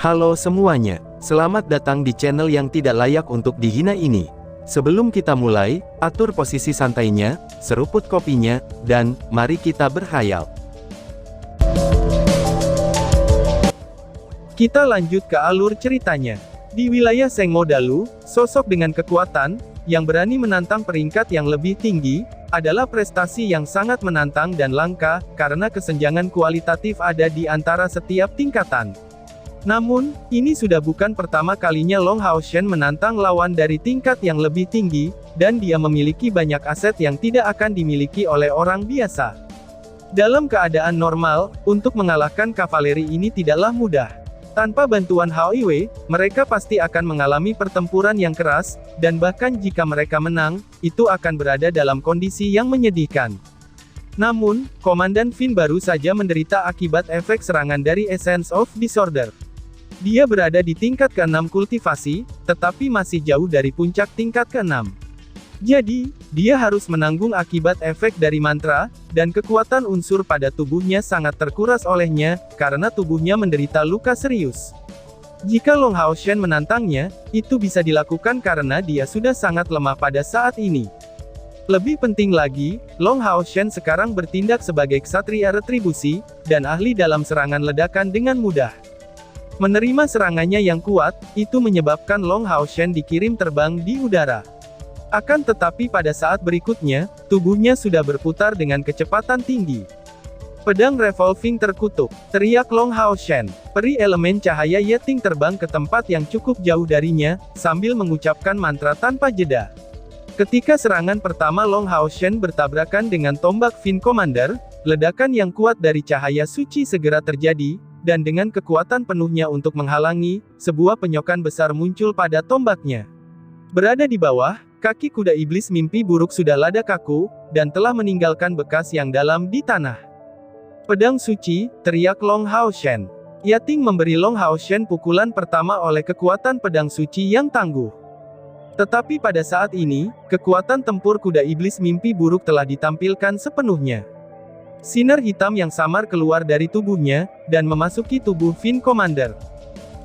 Halo semuanya, selamat datang di channel yang tidak layak untuk dihina ini. Sebelum kita mulai, atur posisi santainya, seruput kopinya, dan mari kita berkhayal. Kita lanjut ke alur ceritanya. Di wilayah Sengmo Dalu, sosok dengan kekuatan, yang berani menantang peringkat yang lebih tinggi, adalah prestasi yang sangat menantang dan langka, karena kesenjangan kualitatif ada di antara setiap tingkatan. Namun, ini sudah bukan pertama kalinya Long Haoshen menantang lawan dari tingkat yang lebih tinggi, dan dia memiliki banyak aset yang tidak akan dimiliki oleh orang biasa. Dalam keadaan normal, untuk mengalahkan kavaleri ini tidaklah mudah. Tanpa bantuan Hao Iwei, mereka pasti akan mengalami pertempuran yang keras, dan bahkan jika mereka menang, itu akan berada dalam kondisi yang menyedihkan. Namun, Komandan Finn baru saja menderita akibat efek serangan dari Essence of Disorder. Dia berada di tingkat ke-6 kultivasi, tetapi masih jauh dari puncak tingkat ke-6. Jadi, dia harus menanggung akibat efek dari mantra, dan kekuatan unsur pada tubuhnya sangat terkuras olehnya, karena tubuhnya menderita luka serius. Jika Long Haoshen menantangnya, itu bisa dilakukan karena dia sudah sangat lemah pada saat ini. Lebih penting lagi, Long Haoshen sekarang bertindak sebagai ksatria retribusi, dan ahli dalam serangan ledakan dengan mudah. Menerima serangannya yang kuat, itu menyebabkan Long Haoshen dikirim terbang di udara. Akan tetapi pada saat berikutnya, tubuhnya sudah berputar dengan kecepatan tinggi. Pedang revolving terkutuk, teriak Long Haoshen. Peri elemen cahaya Yeting terbang ke tempat yang cukup jauh darinya, sambil mengucapkan mantra tanpa jeda. Ketika serangan pertama Long Haoshen bertabrakan dengan tombak Finn Commander, ledakan yang kuat dari cahaya suci segera terjadi, dan dengan kekuatan penuhnya untuk menghalangi, sebuah penyokan besar muncul pada tombaknya. Berada di bawah, kaki kuda iblis mimpi buruk sudah lada kaku, dan telah meninggalkan bekas yang dalam di tanah. Pedang suci, teriak Long Haoshen. Yating memberi Long Haoshen pukulan pertama oleh kekuatan pedang suci yang tangguh. Tetapi pada saat ini, kekuatan tempur kuda iblis mimpi buruk telah ditampilkan sepenuhnya. Sinar hitam yang samar keluar dari tubuhnya, dan memasuki tubuh Finn Commander.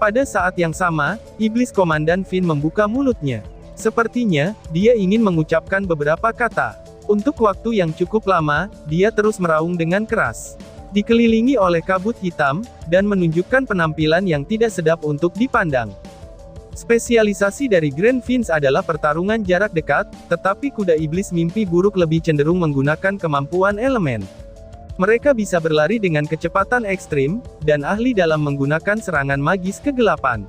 Pada saat yang sama, iblis Komandan Finn membuka mulutnya. Sepertinya, dia ingin mengucapkan beberapa kata. Untuk waktu yang cukup lama, dia terus meraung dengan keras. Dikelilingi oleh kabut hitam, dan menunjukkan penampilan yang tidak sedap untuk dipandang. Spesialisasi dari Grand Finns adalah pertarungan jarak dekat, tetapi kuda iblis mimpi buruk lebih cenderung menggunakan kemampuan elemen. Mereka bisa berlari dengan kecepatan ekstrim, dan ahli dalam menggunakan serangan magis kegelapan.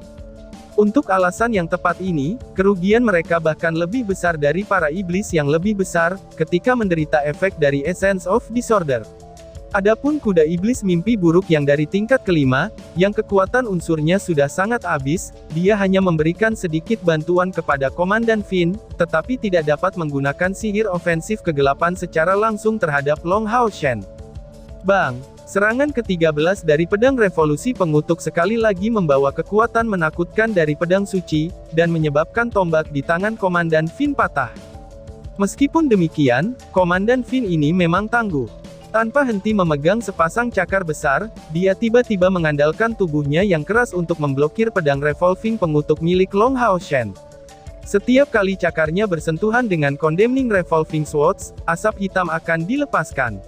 Untuk alasan yang tepat ini, kerugian mereka bahkan lebih besar dari para iblis yang lebih besar, ketika menderita efek dari Essence of Disorder. Adapun kuda iblis mimpi buruk yang dari tingkat kelima, yang kekuatan unsurnya sudah sangat habis, dia hanya memberikan sedikit bantuan kepada Komandan Finn, tetapi tidak dapat menggunakan sihir ofensif kegelapan secara langsung terhadap Long Haoshen. Bang! Serangan ke-13 dari pedang revolusi pengutuk sekali lagi membawa kekuatan menakutkan dari pedang suci, dan menyebabkan tombak di tangan Komandan Finn patah. Meskipun demikian, Komandan Finn ini memang tangguh. Tanpa henti memegang sepasang cakar besar, dia tiba-tiba mengandalkan tubuhnya yang keras untuk memblokir pedang revolving pengutuk milik Long Haoshen. Setiap kali cakarnya bersentuhan dengan Condemning Revolving Swords, asap hitam akan dilepaskan.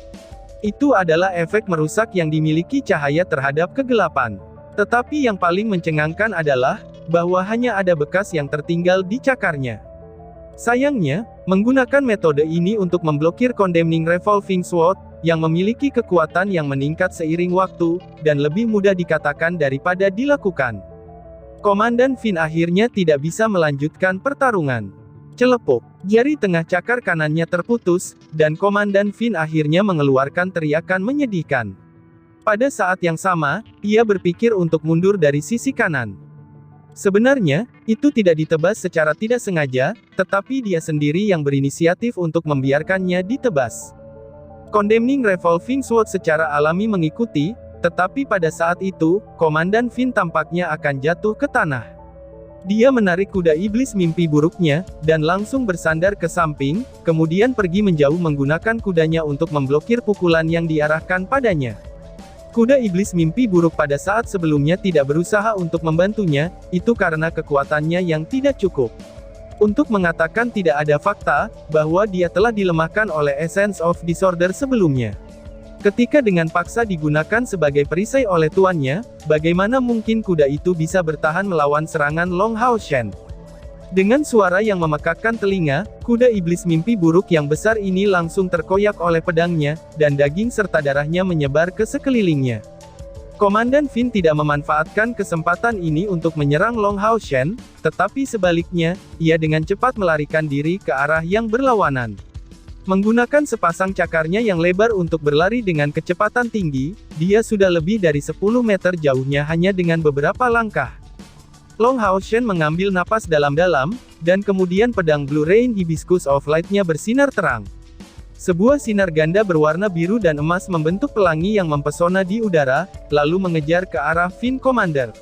Itu adalah efek merusak yang dimiliki cahaya terhadap kegelapan. Tetapi yang paling mencengangkan adalah, bahwa hanya ada bekas yang tertinggal di cakarnya. Sayangnya, menggunakan metode ini untuk memblokir Condemning Revolving Sword, yang memiliki kekuatan yang meningkat seiring waktu, dan lebih mudah dikatakan daripada dilakukan. Komandan Finn akhirnya tidak bisa melanjutkan pertarungan. Celepuk, jari tengah cakar kanannya terputus, dan Komandan Finn akhirnya mengeluarkan teriakan menyedihkan. Pada saat yang sama, ia berpikir untuk mundur dari sisi kanan. Sebenarnya, itu tidak ditebas secara tidak sengaja, tetapi dia sendiri yang berinisiatif untuk membiarkannya ditebas. Condemning Revolving Sword secara alami mengikuti, tetapi pada saat itu, Komandan Finn tampaknya akan jatuh ke tanah. Dia menarik kuda iblis mimpi buruknya, dan langsung bersandar ke samping, kemudian pergi menjauh menggunakan kudanya untuk memblokir pukulan yang diarahkan padanya. Kuda iblis mimpi buruk pada saat sebelumnya tidak berusaha untuk membantunya, itu karena kekuatannya yang tidak cukup. Untuk mengatakan tidak ada fakta, bahwa dia telah dilemahkan oleh Essence of Disorder sebelumnya. Ketika dengan paksa digunakan sebagai perisai oleh tuannya, bagaimana mungkin kuda itu bisa bertahan melawan serangan Long Hao Shen? Dengan suara yang memekakkan telinga, kuda iblis mimpi buruk yang besar ini langsung terkoyak oleh pedangnya, dan daging serta darahnya menyebar ke sekelilingnya. Komandan Finn tidak memanfaatkan kesempatan ini untuk menyerang Long Hao Shen, tetapi sebaliknya, ia dengan cepat melarikan diri ke arah yang berlawanan. Menggunakan sepasang cakarnya yang lebar untuk berlari dengan kecepatan tinggi, dia sudah lebih dari 10 meter jauhnya hanya dengan beberapa langkah. Long Hao Shen mengambil napas dalam-dalam, dan kemudian pedang Blue Rain Hibiscus of Light-nya bersinar terang. Sebuah sinar ganda berwarna biru dan emas membentuk pelangi yang mempesona di udara, lalu mengejar ke arah Finn Commander.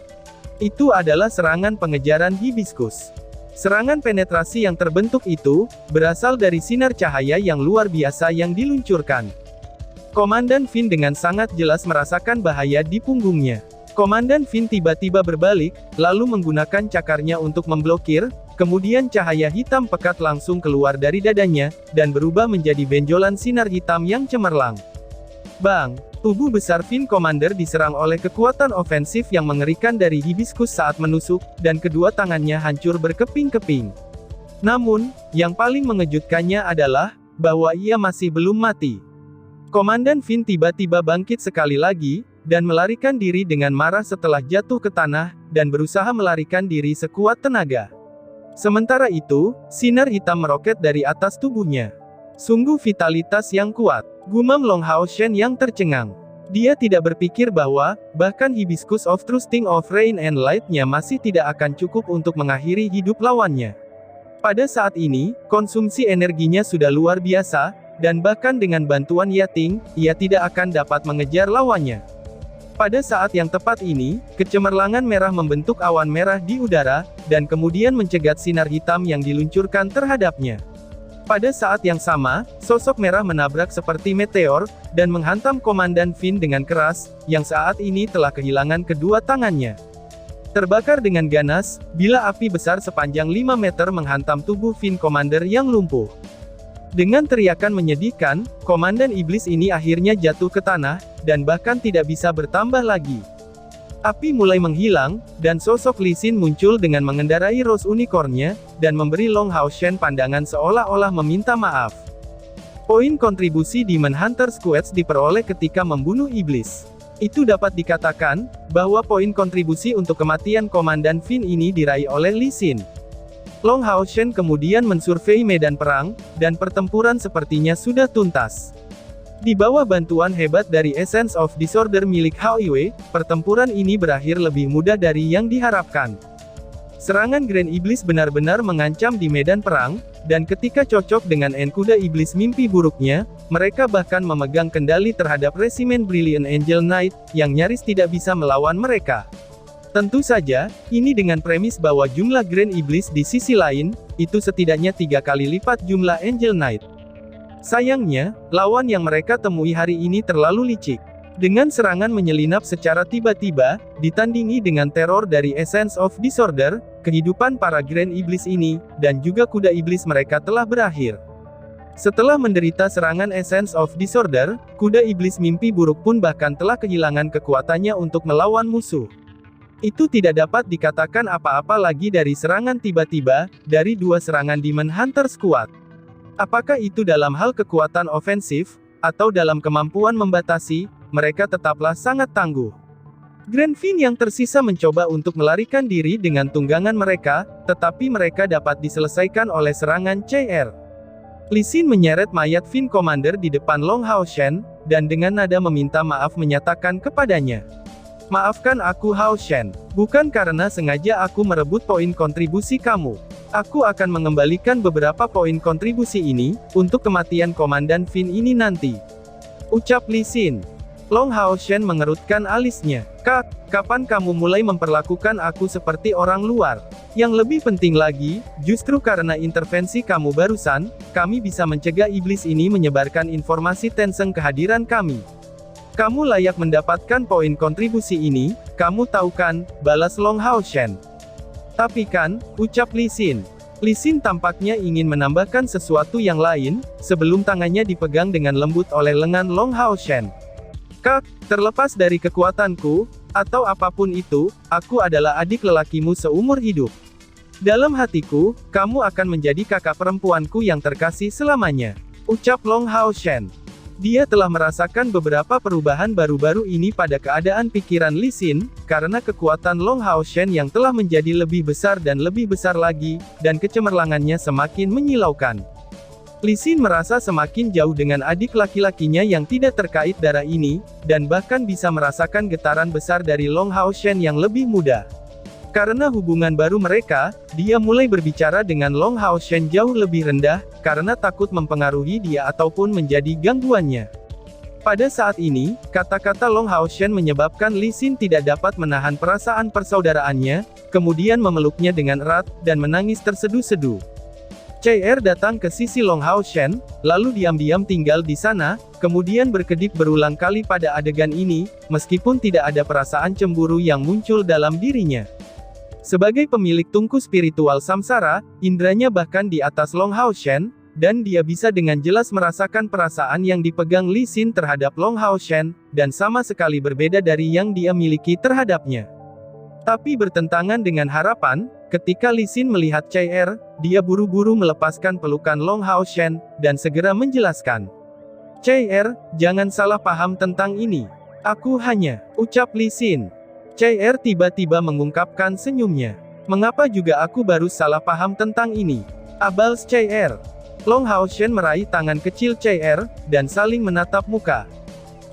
Itu adalah serangan pengejaran Hibiscus. Serangan penetrasi yang terbentuk itu, berasal dari sinar cahaya yang luar biasa yang diluncurkan. Komandan Finn dengan sangat jelas merasakan bahaya di punggungnya. Komandan Finn tiba-tiba berbalik, lalu menggunakan cakarnya untuk memblokir, kemudian cahaya hitam pekat langsung keluar dari dadanya, dan berubah menjadi benjolan sinar hitam yang cemerlang. Bang! Tubuh besar Finn Commander diserang oleh kekuatan ofensif yang mengerikan dari Hibiscus saat menusuk, dan kedua tangannya hancur berkeping-keping. Namun, yang paling mengejutkannya adalah, bahwa ia masih belum mati. Komandan Finn tiba-tiba bangkit sekali lagi, dan melarikan diri dengan marah setelah jatuh ke tanah, dan berusaha melarikan diri sekuat tenaga. Sementara itu, sinar hitam meroket dari atas tubuhnya. Sungguh vitalitas yang kuat, gumam Long Hao Shen yang tercengang. Dia tidak berpikir bahwa, bahkan Hibiscus of Trusting of Rain and Light-nya masih tidak akan cukup untuk mengakhiri hidup lawannya. Pada saat ini, konsumsi energinya sudah luar biasa, dan bahkan dengan bantuan Yating, ia tidak akan dapat mengejar lawannya. Pada saat yang tepat ini, kecemerlangan merah membentuk awan merah di udara, dan kemudian mencegat sinar hitam yang diluncurkan terhadapnya. Pada saat yang sama, sosok merah menabrak seperti meteor, dan menghantam Komandan Finn dengan keras, yang saat ini telah kehilangan kedua tangannya. Terbakar dengan ganas, bila api besar sepanjang 5 meter menghantam tubuh Finn Commander yang lumpuh. Dengan teriakan menyedihkan, Komandan Iblis ini akhirnya jatuh ke tanah, dan bahkan tidak bisa bertambah lagi. Api mulai menghilang, dan sosok Li Xin muncul dengan mengendarai Rose Unicorn-nya, dan memberi Long Hao Shen pandangan seolah-olah meminta maaf. Poin kontribusi Demon Hunter Squads diperoleh ketika membunuh iblis. Itu dapat dikatakan, bahwa poin kontribusi untuk kematian Komandan Finn ini diraih oleh Li Xin. Long Hao Shen kemudian mensurvei medan perang, dan pertempuran sepertinya sudah tuntas. Di bawah bantuan hebat dari Essence of Disorder milik Hao Yue, pertempuran ini berakhir lebih mudah dari yang diharapkan. Serangan Grand Iblis benar-benar mengancam di medan perang, dan ketika cocok dengan kuda iblis mimpi buruknya, mereka bahkan memegang kendali terhadap resimen Brilliant Angel Knight, yang nyaris tidak bisa melawan mereka. Tentu saja, ini dengan premis bahwa jumlah Grand Iblis di sisi lain, itu setidaknya 3 kali lipat jumlah Angel Knight. Sayangnya, lawan yang mereka temui hari ini terlalu licik. Dengan serangan menyelinap secara tiba-tiba, ditandingi dengan teror dari Essence of Disorder, kehidupan para Grand Iblis ini, dan juga kuda iblis mereka telah berakhir. Setelah menderita serangan Essence of Disorder, kuda iblis mimpi buruk pun bahkan telah kehilangan kekuatannya untuk melawan musuh. Itu tidak dapat dikatakan apa-apa lagi dari serangan tiba-tiba, dari 2 serangan Demon Hunter Squad. Apakah itu dalam hal kekuatan ofensif, atau dalam kemampuan membatasi, mereka tetaplah sangat tangguh. Grand Finn yang tersisa mencoba untuk melarikan diri dengan tunggangan mereka, tetapi mereka dapat diselesaikan oleh serangan CR. Li Xin menyeret mayat Finn Commander di depan Long Hao Shen, dan dengan nada meminta maaf menyatakan kepadanya. Maafkan aku Hao Shen, bukan karena sengaja aku merebut poin kontribusi kamu. Aku akan mengembalikan beberapa poin kontribusi ini, untuk kematian Komandan Finn ini nanti. Ucap Li Xin. Long Hao Shen mengerutkan alisnya. Kapan kamu mulai memperlakukan aku seperti orang luar? Yang lebih penting lagi, justru karena intervensi kamu barusan, kami bisa mencegah iblis ini menyebarkan informasi tentang kehadiran kami. Kamu layak mendapatkan poin kontribusi ini, kamu tahu kan, balas Long Hao Shen. Tapi kan, ucap Li Xin. Li Xin tampaknya ingin menambahkan sesuatu yang lain, sebelum tangannya dipegang dengan lembut oleh lengan Long Hao Shen. Kak, terlepas dari kekuatanku, atau apapun itu, aku adalah adik lelakimu seumur hidup. Dalam hatiku, kamu akan menjadi kakak perempuanku yang terkasih selamanya. Ucap Long Hao Shen. Dia telah merasakan beberapa perubahan baru-baru ini pada keadaan pikiran Li Xin, karena kekuatan Long Hao Shen yang telah menjadi lebih besar dan lebih besar lagi, dan kecemerlangannya semakin menyilaukan. Li Xin merasa semakin jauh dengan adik laki-lakinya yang tidak terkait darah ini, dan bahkan bisa merasakan getaran besar dari Long Hao Shen yang lebih muda. Karena hubungan baru mereka, dia mulai berbicara dengan Long Hao Shen jauh lebih rendah, karena takut mempengaruhi dia ataupun menjadi gangguannya. Pada saat ini, kata-kata Long Hao Shen menyebabkan Li Xin tidak dapat menahan perasaan persaudaraannya, kemudian memeluknya dengan erat, dan menangis terseduh-seduh. CR datang ke sisi Long Hao Shen, lalu diam-diam tinggal di sana, kemudian berkedip berulang kali pada adegan ini, meskipun tidak ada perasaan cemburu yang muncul dalam dirinya. Sebagai pemilik tungku spiritual samsara, indranya bahkan di atas Long Hao Shen, dan dia bisa dengan jelas merasakan perasaan yang dipegang Li Xin terhadap Long Hao Shen, dan sama sekali berbeda dari yang dia miliki terhadapnya. Tapi bertentangan dengan harapan, ketika Li Xin melihat CR, dia buru-buru melepaskan pelukan Long Hao Shen, dan segera menjelaskan. CR, jangan salah paham tentang ini. Aku hanya, ucap Li Xin. CR tiba-tiba mengungkapkan senyumnya. Mengapa juga aku baru salah paham tentang ini? Abals CR. Long Hao Shen meraih tangan kecil CR, dan saling menatap muka.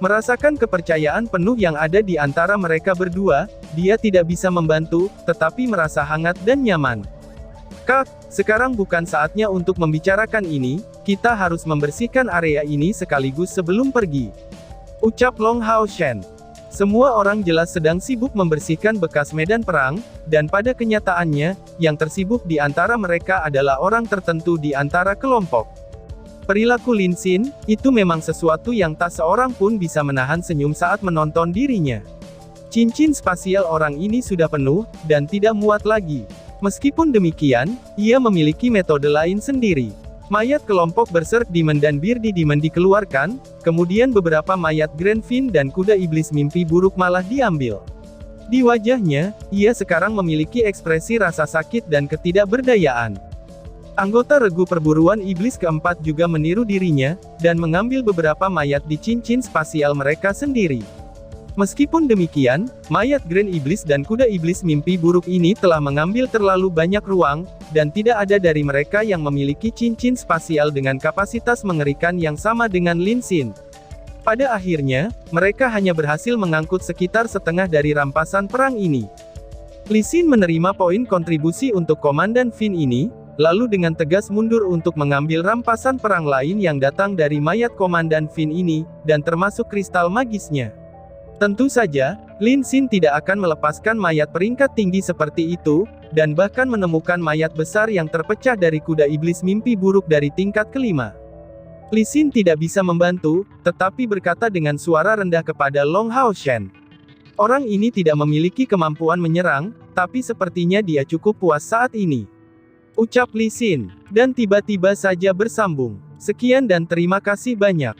Merasakan kepercayaan penuh yang ada di antara mereka berdua, dia tidak bisa membantu, tetapi merasa hangat dan nyaman. Kak, sekarang bukan saatnya untuk membicarakan ini, kita harus membersihkan area ini sekaligus sebelum pergi. Ucap Long Hao Shen. Semua orang jelas sedang sibuk membersihkan bekas medan perang, dan pada kenyataannya, yang tersibuk di antara mereka adalah orang tertentu di antara kelompok. Perilaku Li Xin, itu memang sesuatu yang tak seorang pun bisa menahan senyum saat menonton dirinya. Cincin spasial orang ini sudah penuh, dan tidak muat lagi. Meskipun demikian, ia memiliki metode lain sendiri. Mayat kelompok Berserk Demon dan Bearded Demon dikeluarkan, kemudian beberapa mayat Grand Fin dan kuda iblis mimpi buruk malah diambil. Di wajahnya, ia sekarang memiliki ekspresi rasa sakit dan ketidakberdayaan. Anggota regu perburuan iblis keempat juga meniru dirinya, dan mengambil beberapa mayat di cincin spasial mereka sendiri. Meskipun demikian, mayat Grand Iblis dan kuda iblis mimpi buruk ini telah mengambil terlalu banyak ruang, dan tidak ada dari mereka yang memiliki cincin spasial dengan kapasitas mengerikan yang sama dengan Li Xin. Pada akhirnya, mereka hanya berhasil mengangkut sekitar setengah dari rampasan perang ini. Li Xin menerima poin kontribusi untuk Komandan Fin ini, lalu dengan tegas mundur untuk mengambil rampasan perang lain yang datang dari mayat Komandan Fin ini, dan termasuk kristal magisnya. Tentu saja, Li Xin tidak akan melepaskan mayat peringkat tinggi seperti itu, dan bahkan menemukan mayat besar yang terpecah dari kuda iblis mimpi buruk dari tingkat kelima. Li Xin tidak bisa membantu, tetapi berkata dengan suara rendah kepada Long Hao Shen. Orang ini tidak memiliki kemampuan menyerang, tapi sepertinya dia cukup puas saat ini. Ucap Li Xin, dan tiba-tiba saja bersambung. Sekian dan terima kasih banyak.